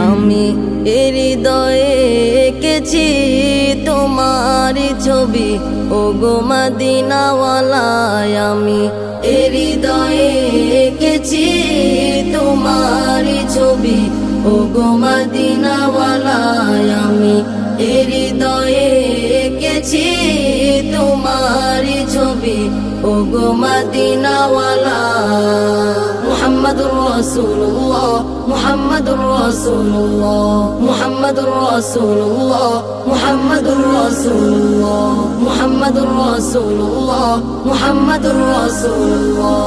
আমি হৃদয়ে এঁকেছি তোমার ছবি, ওগো মদিনাওয়ালায়। আমি হৃদয়ে এঁকেছি তোমার ছবি, ওগো মদিনাওয়ালায়। আমি হৃদয়ে এঁকেছি তোমার ছবি, ওগো মদিনাওয়ালা। মুহাম্মাদুর রাসূলুল্লাহ, মুহাম্মাদুর রাসূলুল্লাহ, মুহাম্মাদুর রাসূলুল্লাহ, মুহাম্মাদুর রাসূলুল্লাহ, মুহাম্মাদুর রাসূলুল্লাহ, মুহাম্মাদুর রাসূলুল্লাহ।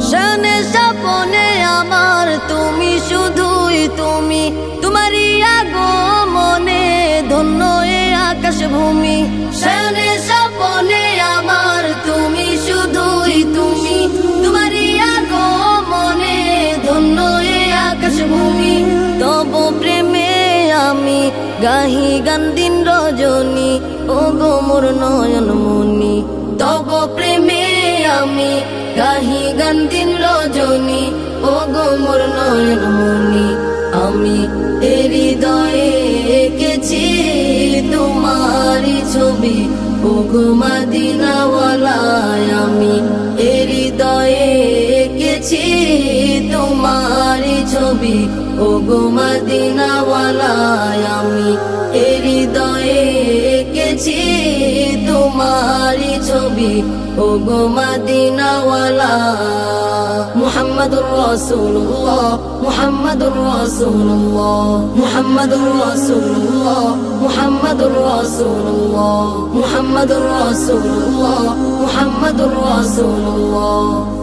শানে স্বপনে আমার তুমি, শুধুই তুমি, তোমারই আগমনে ধন্য এ আকাশ ভূমি। শানে স্বপনে আমার তুমি, শুধুই তুমি, তোমারই আগমনে ধন্য এ আকাশ ভূমি। তব প্রেমে আমি গাহি গান দিন রজনী, ওগো মোর নয়ন মনি। তব প্রেমে আমি গাহি গান দিন রজনী, ওগো মোর নয়ন মনি। আমি হৃদয়ে এঁকেছি তোমার ছবি, ওগো মদিনাওয়ালায়। আমি হৃদয়ে এঁকেছি তোমার ছবি, ওগো মদিনাওয়ালায়। আমি হৃদয়ে এঁকেছি তোমার ছবি, ওগো মদিনাওয়ালা। মুহাম্মাদুর রাসূলুল্লাহ, মুহাম্মাদুর রাসূলুল্লাহ, মুহাম্মাদুর রাসূলুল্লাহ, মুহাম্মাদুর রাসূলুল্লাহ, মুহাম্মাদুর রাসূলুল্লাহ, মুহাম্মাদুর রাসূলুল্লাহ।